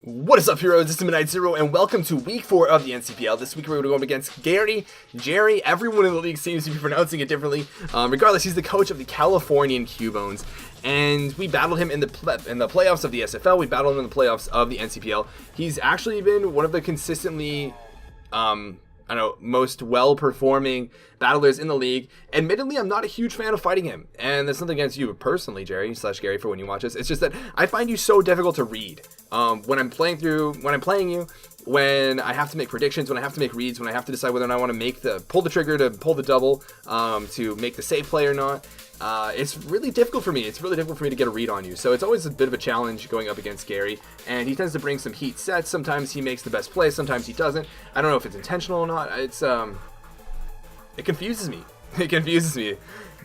What is up, heroes? This is Midnight Zero, and welcome to Week 4 of the NCPL. This week we're going to go up against Gerry. Everyone in the league seems to be pronouncing it differently. Regardless, he's the coach of the Californian Cubones, and we battled him in the playoffs of the SFL. We battled him in the playoffs of the NCPL. He's actually been one of the consistently, most well-performing battlers in the league. Admittedly, I'm not a huge fan of fighting him, and that's nothing against you personally, Gerry / Gerry, for when you watch this. It's just that I find you so difficult to read. When I'm playing you, when I have to make predictions, when I have to make reads, when I have to decide whether or not I want to pull the trigger to pull the double, to make the safe play or not, it's really difficult for me. It's really difficult for me to get a read on you. So it's always a bit of a challenge going up against Gerry, and he tends to bring some heat sets. Sometimes he makes the best play, sometimes he doesn't. I don't know if it's intentional or not. It confuses me. It confuses me,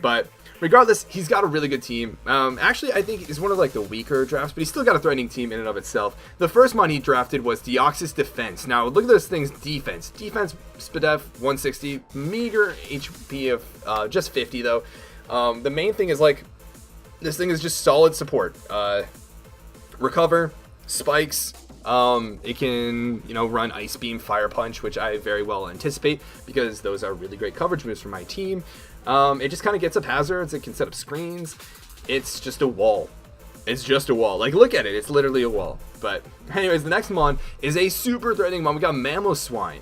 but regardless, he's got a really good team. Actually, I think it's one of the weaker drafts, but he's still got a threatening team in and of itself. The first mon he drafted was Deoxys Defense. Now, look at those things. Defense, SPDEF 160, meager HP of just 50 though. The main thing is this thing is just solid support. Recover, spikes. It can, run Ice Beam, Fire Punch, which I very well anticipate because those are really great coverage moves for my team. It just kind of gets up hazards. It can set up screens. It's just a wall. It's just a wall. Look at it. It's literally a wall. But anyways, the next mon is a super threatening mon. We got Mamoswine.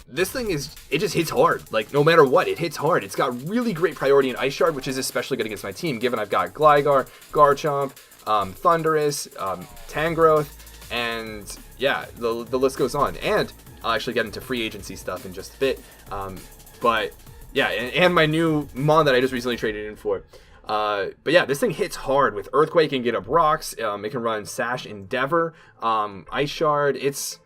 This thing it just hits hard. No matter what, it hits hard. It's got really great priority in Ice Shard, which is especially good against my team, given I've got Gligar, Garchomp, Thundurus, Tangrowth, and yeah, the list goes on. And I'll actually get into free agency stuff in just a bit. But yeah, and my new mon that I just recently traded in for. But yeah, this thing hits hard with Earthquake. It can get up rocks. It can run Sash Endeavor, Ice Shard. It's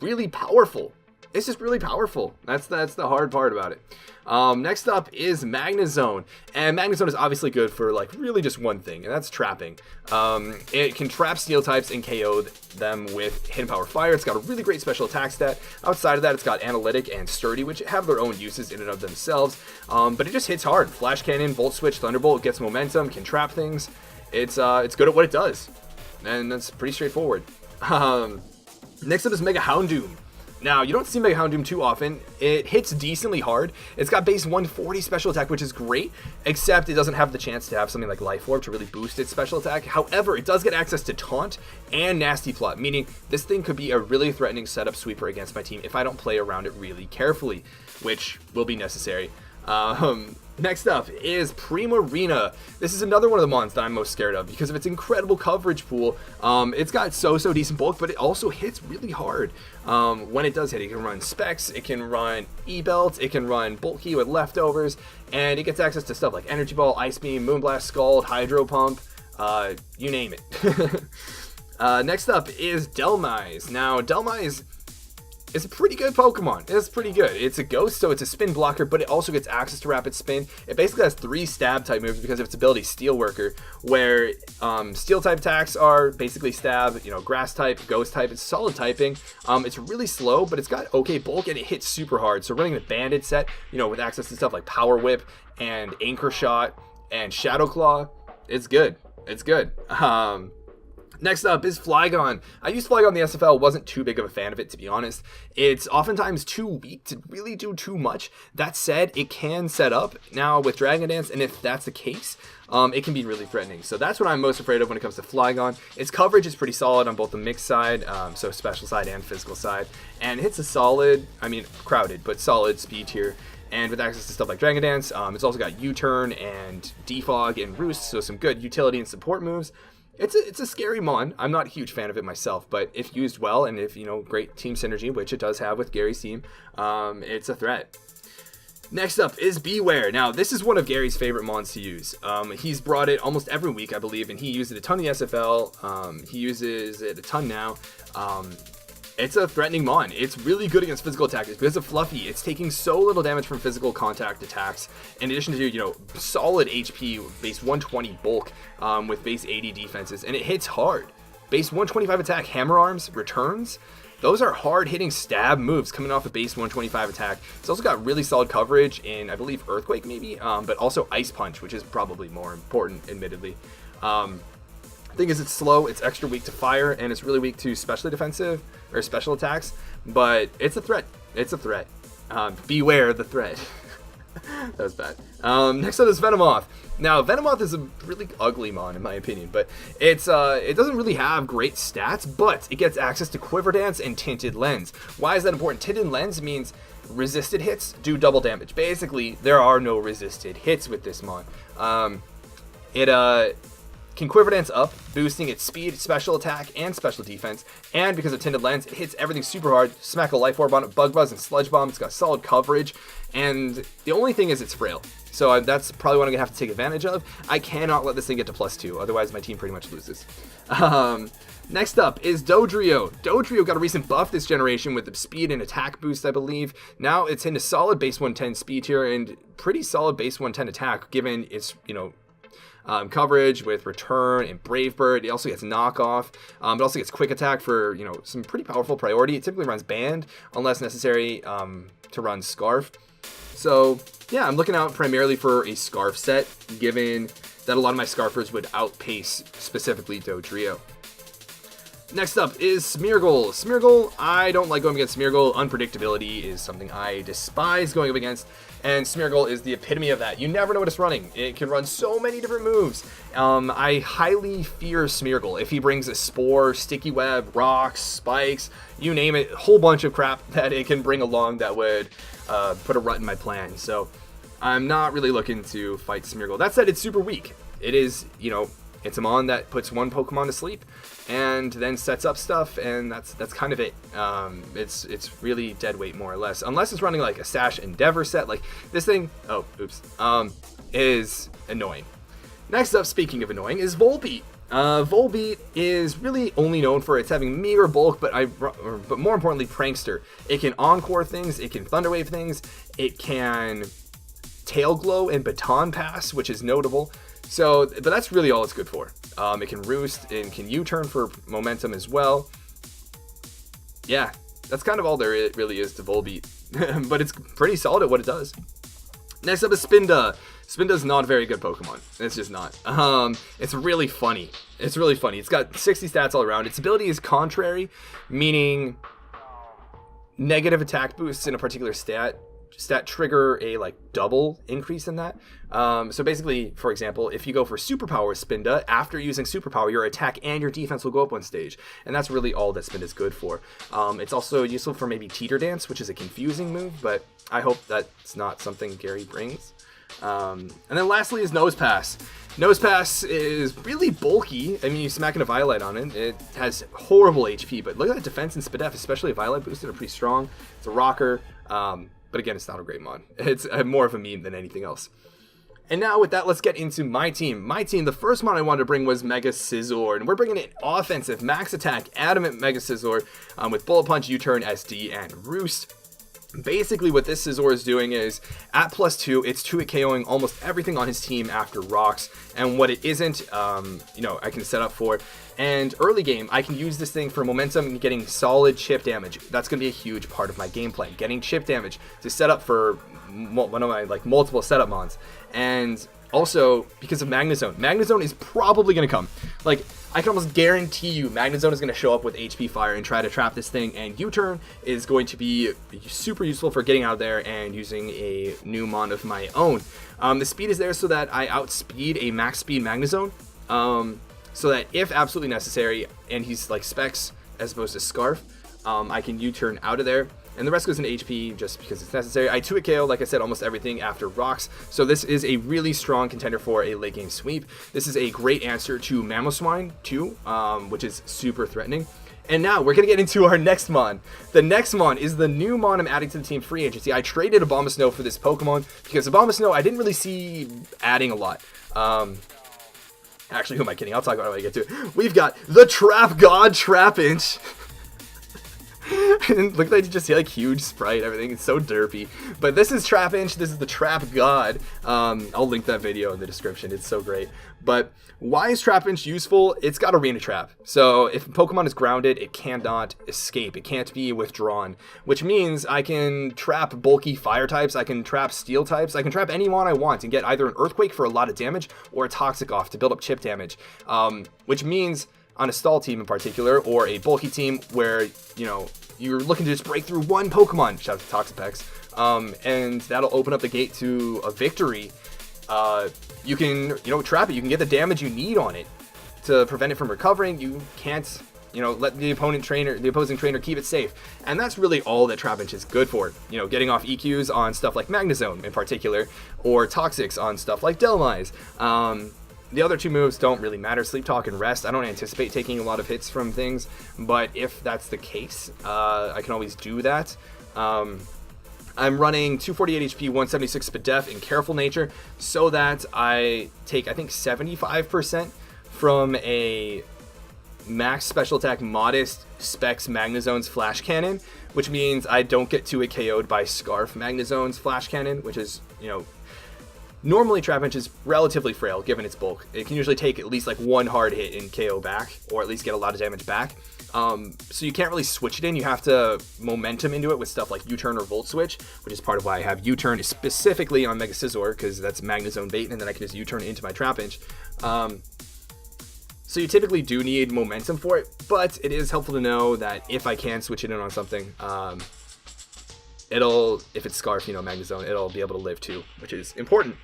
really powerful. It's just really powerful. That's the hard part about it. Next up is Megazor, and Megazor is obviously good for really just one thing, and that's trapping. It can trap steel types and KO them with Hidden Power Fire. It's got a really great special attack stat. Outside of that, it's got Analytic and Sturdy, which have their own uses in and of themselves. But it just hits hard. Flash Cannon, Volt Switch, Thunderbolt, gets momentum, can trap things. It's good at what it does, and that's pretty straightforward. Next up is Mega Houndoom. Now, you don't see Mega Houndoom too often. It hits decently hard. It's got base 140 special attack, which is great, except it doesn't have the chance to have something like Life Orb to really boost its special attack. However, it does get access to Taunt and Nasty Plot, meaning this thing could be a really threatening setup sweeper against my team if I don't play around it really carefully, which will be necessary. Next up is Primarina. This is another one of the mons that I'm most scared of because of its incredible coverage pool. It's got so decent bulk, but it also hits really hard. When it does hit, it can run Specs, it can run E-Belt, it can run Bulky with leftovers, and it gets access to stuff like Energy Ball, Ice Beam, Moonblast, Scald, Hydro Pump, you name it. Next up is Delmise. Now, Delmise is a pretty good Pokemon. It's pretty good. It's a ghost, so it's a spin blocker, but it also gets access to rapid spin. It basically has 3 stab type moves because of its ability Steelworker, where steel type attacks are basically stab, grass type, ghost type. It's solid typing. It's really slow, but it's got okay bulk and it hits super hard. So running the Bandit set, with access to stuff like Power Whip and Anchor Shot and Shadow Claw, it's good. It's good. Next up is Flygon. I used Flygon in the SFL, wasn't too big of a fan of it, to be honest. It's oftentimes too weak to really do too much. That said, it can set up now with Dragon Dance, and if that's the case, it can be really threatening. So that's what I'm most afraid of when it comes to Flygon. Its coverage is pretty solid on both the mixed side, so special side and physical side, and it hits a solid, crowded, but solid speed tier. And with access to stuff like Dragon Dance, it's also got U-Turn and Defog and Roost, so some good utility and support moves. It's a scary mon. I'm not a huge fan of it myself, but if used well and if, great team synergy, which it does have with Gerry's team, it's a threat. Next up is Beware. Now, this is one of Gerry's favorite mons to use. He's brought it almost every week, I believe, and he used it a ton in the SFL. He uses it a ton now. It's a threatening mon. It's really good against physical attackers because of Fluffy. It's taking so little damage from physical contact attacks, in addition to, solid HP, base 120 bulk, with base 80 defenses, and it hits hard. Base 125 attack, Hammer Arms, returns. Those are hard-hitting stab moves coming off a base 125 attack. It's also got really solid coverage in, I believe, Earthquake maybe, but also Ice Punch, which is probably more important, admittedly. Thing is, it's slow, it's extra weak to fire, and it's really weak to specially defensive or special attacks. But it's a threat. It's a threat. Beware the threat. That was bad. Next up is Venomoth. Now, Venomoth is a really ugly mon, in my opinion, but it doesn't really have great stats, but it gets access to Quiver Dance and Tinted Lens. Why is that important? Tinted Lens means resisted hits do double damage. Basically, there are no resisted hits with this mon. It can Quiver Dance up, boosting its speed, special attack, and special defense. And because of Tinted Lens, it hits everything super hard. Smack a Life Orb on it, Bug Buzz, and Sludge Bomb. It's got solid coverage. And the only thing is it's frail. So that's probably what I'm going to have to take advantage of. I cannot let this thing get to +2, otherwise my team pretty much loses. Next up is Dodrio. Dodrio got a recent buff this generation with the speed and attack boost, I believe. Now it's into solid base 110 speed here and pretty solid base 110 attack, given its, coverage with Return and Brave Bird. It also gets Knockoff. It also gets Quick Attack for, some pretty powerful priority. It typically runs Band, unless necessary to run Scarf. So, yeah, I'm looking out primarily for a Scarf set, given that a lot of my Scarfers would outpace specifically Dodrio. Next up is Smeargle. Smeargle, I don't like going against Smeargle. Unpredictability is something I despise going up against, and Smeargle is the epitome of that. You never know what it's running. It can run so many different moves. I highly fear Smeargle. If he brings a Spore, Sticky Web, Rocks, Spikes, you name it, a whole bunch of crap that it can bring along that would put a rut in my plan. So I'm not really looking to fight Smeargle. That said, it's super weak. It is, it's a mon that puts one Pokemon to sleep and then sets up stuff, and that's kind of it. It's really dead weight more or less, unless it's running like a Sash Endeavor set. Like this thing, is annoying. Next up, speaking of annoying, is Volbeat. Volbeat is really only known for its having meager bulk, but more importantly, Prankster. It can Encore things, it can Thunderwave things, it can Tail Glow and Baton Pass, which is notable. So, but that's really all it's good for. It can Roost and can U-turn for momentum as well. Yeah, that's kind of all there really is to Volbeat. But it's pretty solid at what it does. Next up is Spinda. Spinda's not a very good Pokemon. It's just not. It's really funny. It's really funny. It's got 60 stats all around. Its ability is Contrary, meaning negative attack boosts in a particular stat trigger a double increase in that. So basically, for example, if you go for Superpower Spinda, after using Superpower, your attack and your defense will go up one stage, and that's really all that Spinda's good for. It's also useful for maybe Teeter Dance, which is a confusing move, but I hope that's not something Gerry brings. And then lastly is Nosepass. Nosepass is really bulky. I mean, you smack a Violet on it, it has horrible HP, but look at the defense and Spadef, especially a Violet boosted, are pretty strong. It's a rocker. But again, it's not a great mon. It's more of a meme than anything else. And now with that, let's get into my team. My team, the first mon I wanted to bring was Megazor, and we're bringing in offensive, max attack, adamant Megazor with Bullet Punch, U-turn, SD, and Roost. Basically, what this Scizor is doing is, at +2, it's 2-hit KOing almost everything on his team after Rocks, and what it isn't, I can set up for. And early game, I can use this thing for momentum and getting solid chip damage. That's going to be a huge part of my game plan, getting chip damage to set up for one of my multiple setup mons. And also, because of Magnezone. Magnezone is probably going to come. I can almost guarantee you Magnezone is going to show up with HP Fire and try to trap this thing, and U-turn is going to be super useful for getting out of there and using a new mon of my own. The speed is there so that I outspeed a max speed Magnezone, so that if absolutely necessary, and he's Specs as opposed to Scarf, I can U-turn out of there. And the rest goes into HP just because it's necessary. I 2-hit KO, like I said, almost everything after Rocks. So this is a really strong contender for a late game sweep. This is a great answer to Mamoswine too, which is super threatening. And now we're going to get into our next mon. The next mon is the new mon I'm adding to the team free agency. I traded Abomasnow for this Pokemon because Abomasnow I didn't really see adding a lot. Actually, who am I kidding? I'll talk about it when I get to it. We've got the Trap God Trapinch. And look like you just see like huge sprite, everything. It's so derpy. But this is Trapinch. This is the Trap God. I'll link that video in the description. It's so great. But why is Trapinch useful? It's got Arena Trap. So if a Pokemon is grounded, it cannot escape. It can't be withdrawn, which means I can trap bulky fire types. I can trap steel types. I can trap anyone I want and get either an Earthquake for a lot of damage or a Toxic off to build up chip damage, which means on a stall team in particular, or a bulky team where, you know, you're looking to just break through one Pokemon, shout out to Toxapex, and that'll open up the gate to a victory. You can, you know, trap it. You can get the damage you need on it to prevent it from recovering. You can't, you know, let the opposing trainer keep it safe. And that's really all that Trapinch is good for. You know, getting off EQs on stuff like Magnezone in particular, or Toxics on stuff like Dhelmise. The other two moves don't really matter, Sleep Talk and Rest. I don't anticipate taking a lot of hits from things, but if that's the case, I can always do that. I'm running 248 HP, 176 Spadef in Careful Nature, so that I take, I think, 75% from a max special attack modest specs Magnezone's Flash Cannon, which means I don't get 2-hit KO'd by Scarf Magnezone's Flash Cannon, which is, you know, normally Trapinch is relatively frail given its bulk. It can usually take at least like one hard hit and KO back, or at least get a lot of damage back. So you can't really switch it in. You have to momentum into it with stuff like U-turn or Volt Switch, which is part of why I have U-turn specifically on Mega Scizor, because that's Magnezone bait, and then I can just U-turn it into my Trapinch. So you typically do need momentum for it, but it is helpful to know that if I can switch it in on something, if it's Scarf, you know, Magnezone, it'll be able to live too, which is important.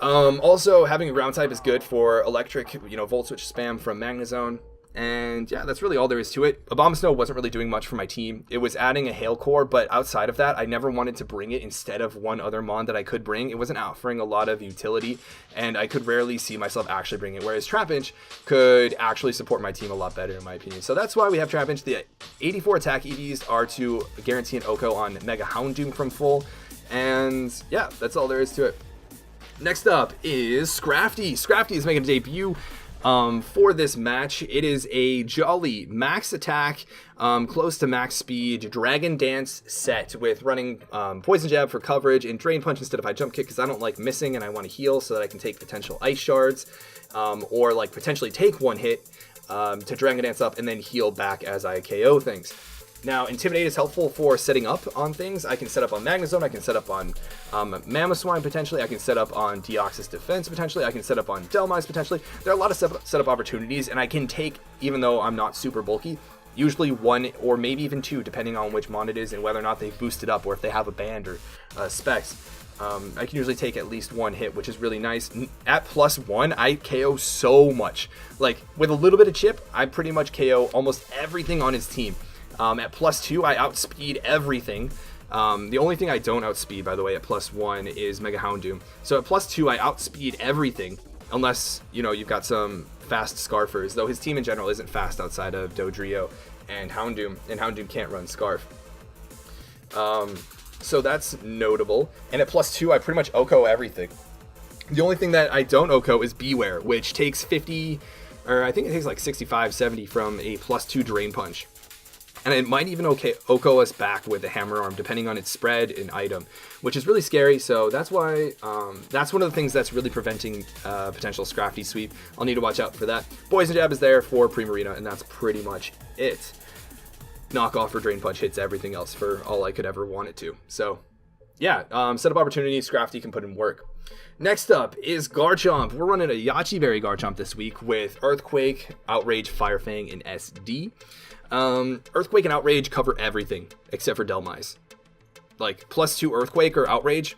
Also, having a ground type is good for electric, you know, Volt Switch spam from Magnezone. And yeah, that's really all there is to it. Abomasnow wasn't really doing much for my team. It was adding a Hail Core, but outside of that, I never wanted to bring it instead of one other Mon that I could bring. It wasn't offering a lot of utility, and I could rarely see myself actually bringing it, whereas Trapinch could actually support my team a lot better, in my opinion. So that's why we have Trapinch. The 84 attack EVs are to guarantee an OHKO on Mega Houndoom from full, and yeah, that's all there is to it. Next up is Scrafty. Scrafty is making a debut for this match. It is a jolly max attack, close to max speed Dragon Dance set with running Poison Jab for coverage and Drain Punch instead of High Jump Kick, because I don't like missing and I want to heal so that I can take potential Ice Shards, or like potentially take one hit to Dragon Dance up and then heal back as I KO things. Now, Intimidate is helpful for setting up on things. I can set up on Magnezone, I can set up on Mamoswine potentially, I can set up on Deoxys Defense potentially, I can set up on Dhelmise potentially. There are a lot of setup opportunities, and I can take, even though I'm not super bulky, usually one or maybe even two, depending on which Mon it is and whether or not they've boosted up or if they have a band or specs. I can usually take at least one hit, which is really nice. At +1, I KO so much. Like, with a little bit of chip, I pretty much KO almost everything on his team. At +2, I outspeed everything. The only thing I don't outspeed, by the way, at +1 is Mega Houndoom. So at +2, I outspeed everything, unless, you know, you've got some fast Scarfers, though his team in general isn't fast outside of Dodrio and Houndoom can't run Scarf. So that's notable. And at +2, I pretty much OHKO everything. The only thing that I don't OHKO is Beware, which takes 50, or I think it takes like 65, 70 from a +2 Drain Punch. And it might even OHKO us back with the Hammer Arm, depending on its spread and item, which is really scary. So that's why, that's one of the things that's really preventing potential Scrafty sweep. I'll need to watch out for that. Poison Jab is there for Primarina, and that's pretty much it. Knockoff or Drain Punch hits everything else for all I could ever want it to. So yeah, setup opportunity, Scrafty can put in work. Next up is Garchomp. We're running a Yachi Berry Garchomp this week with Earthquake, Outrage, Fire Fang, and SD. Earthquake and Outrage cover everything except for Dhelmise. Like, +2 Earthquake or Outrage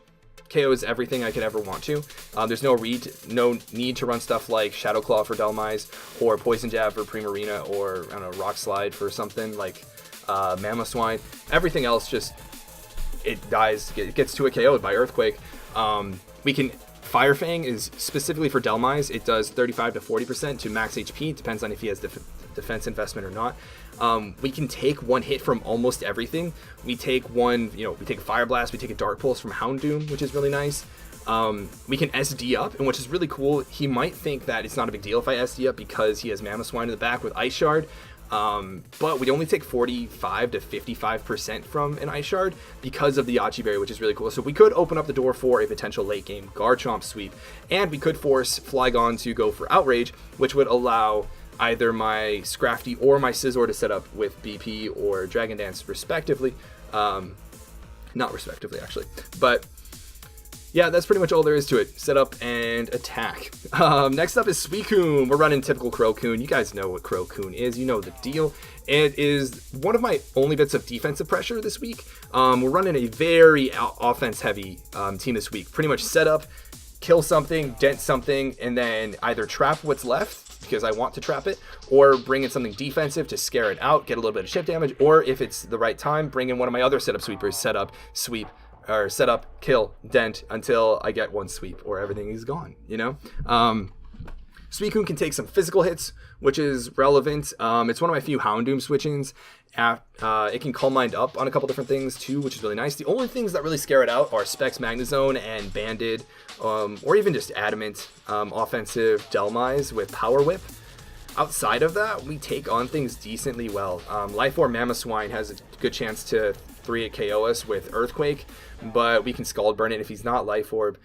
KOs everything I could ever want to. There's no need to run stuff like Shadow Claw for Dhelmise, or Poison Jab for Primarina, or I don't know, Rock Slide for something like Mamoswine. Everything else just, it dies, it gets to a KO'd by Earthquake. We can, Fire Fang is specifically for Dhelmise. It does 35 to 40% to max HP, depends on if he has defense investment or not. We can take one hit from almost everything. We take one, you know, we take a Fire Blast, we take a Dark Pulse from Houndoom, which is really nice. We can SD up, and which is really cool. He might think that it's not a big deal if I SD up because he has Mamoswine in the back with Ice Shard. but we only take 45 to 55% from an Ice Shard because of the Yachi Berry, which is really cool. So we could open up the door for a potential late game Garchomp sweep, and we could force Flygon to go for Outrage, which would allow either my Scrafty or my Scizor to set up with BP or Dragon Dance respectively. Not respectively, actually, but yeah, that's pretty much all there is to it. Set up and attack. Next up is Suicune. We're running typical Crocoon. You guys know what Crocoon is. You know the deal. It is one of my only bits of defensive pressure this week. We're running a very offense-heavy team this week. Pretty much set up, kill something, dent something, and then either trap what's left, because I want to trap it, or bring in something defensive to scare it out, get a little bit of chip damage, or if it's the right time, bring in one of my other setup sweepers, set up, sweep, or set up, kill, dent until I get one sweep or everything is gone, you know? Suicune can take some physical hits, which is relevant. It's one of my few Houndoom switch-ins. It can Calm Mind up on a couple different things too, which is really nice. The only things that really scare it out are Specs Magnezone and Banded, or even just Adamant, offensive Delmise with Power Whip. Outside of that, we take on things decently well. Life Orb Mamoswine has a good chance to 3-hit KO us with Earthquake, but we can Scald Burn it if he's not Life Orb.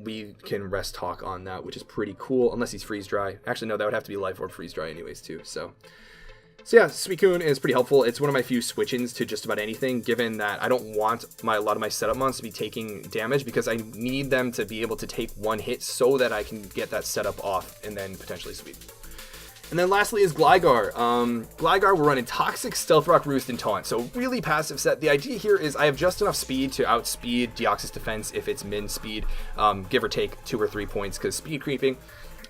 We can Rest Talk on that, which is pretty cool, unless he's Freeze Dry. Actually, no, that would have to be Life Orb Freeze Dry anyways, too. So yeah, Suicune is pretty helpful. It's one of my few switch-ins to just about anything, given that I don't want a lot of my setup mons to be taking damage, because I need them to be able to take one hit so that I can get that setup off and then potentially sweep. And then lastly is Gligar. Gligar, we're running Toxic, Stealth Rock, Roost, and Taunt. So really passive set. The idea here is I have just enough speed to outspeed Deoxys Defense if it's min speed, give or take 2 or 3 points because speed creeping.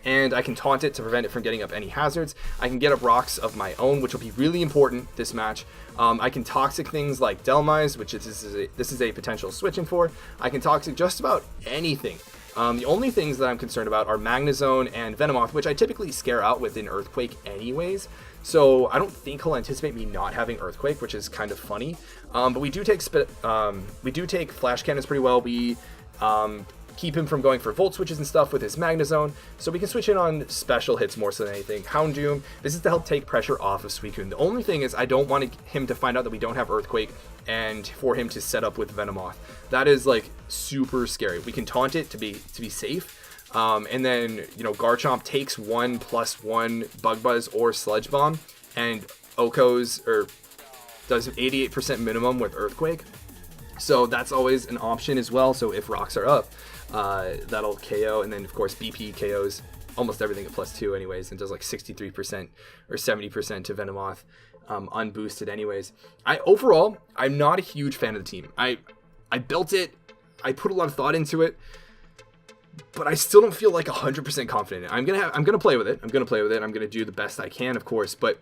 And I can Taunt it to prevent it from getting up any hazards. I can get up rocks of my own, which will be really important this match. I can Toxic things like Delmise, which this is a potential switching for. I can Toxic just about anything. The only things that I'm concerned about are Magnezone and Venomoth, which I typically scare out with an Earthquake anyways. So I don't think he'll anticipate me not having Earthquake, which is kind of funny. But we do take Flash Cannons pretty well. We keep him from going for Volt Switches and stuff with his Magnezone, so we can switch in on special hits more so than anything. Houndoom, this is to help take pressure off of Suicune. The only thing is I don't want him to find out that we don't have Earthquake and for him to set up with Venomoth. That is like super scary. We can Taunt it to be safe, and then, you know, Garchomp takes 1+1 Bug Buzz or Sludge Bomb, and Oko's does 88% minimum with Earthquake. So that's always an option as well. So if rocks are up, that'll KO, and then of course BP KOs almost everything at +2 anyways, and does like 63% or 70% to Venomoth, unboosted anyways. Overall, I'm not a huge fan of the team. I built it, I put a lot of thought into it, but I still don't feel like 100% confident in it. I'm gonna play with it. I'm gonna do the best I can, of course, but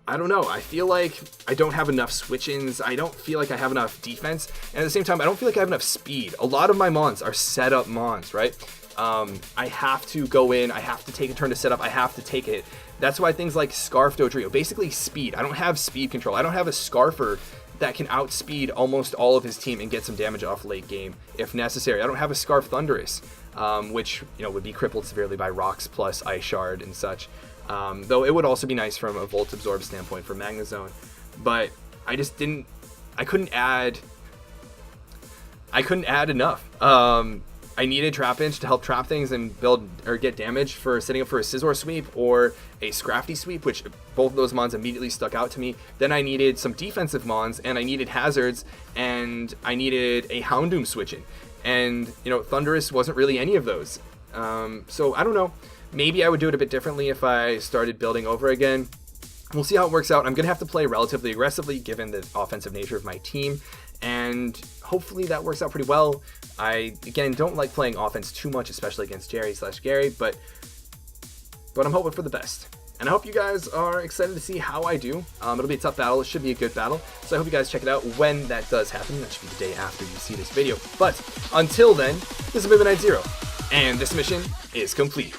I don't know. I feel like I don't have enough switch-ins. I don't feel like I have enough defense. And at the same time, I don't feel like I have enough speed. A lot of my mons are set-up mons, right? I have to go in. I have to take a turn to set up. I have to take it. That's why things like Scarf Dodrio, basically speed. I don't have speed control. I don't have a Scarfer that can outspeed almost all of his team and get some damage off late game if necessary. I don't have a Scarf Thunderous, which, you know, would be crippled severely by rocks plus Ice Shard and such. Though it would also be nice from a Volt Absorb standpoint for Magnezone, but I just didn't. I couldn't add enough. I needed Trapinch to help trap things and build or get damage for setting up for a Scizor sweep or a Scrafty sweep, which both of those mons immediately stuck out to me. Then I needed some defensive mons, and I needed hazards, and I needed a Houndoom switching. And, you know, Thunderous wasn't really any of those. So I don't know. Maybe I would do it a bit differently if I started building over again. We'll see how it works out. I'm going to have to play relatively aggressively given the offensive nature of my team, and hopefully that works out pretty well. I, again, don't like playing offense too much, especially against Gerry/Gary, but I'm hoping for the best. And I hope you guys are excited to see how I do. It'll be a tough battle. It should be a good battle. So I hope you guys check it out when that does happen. That should be the day after you see this video. But until then, this is Midnight Zero, and this mission is complete.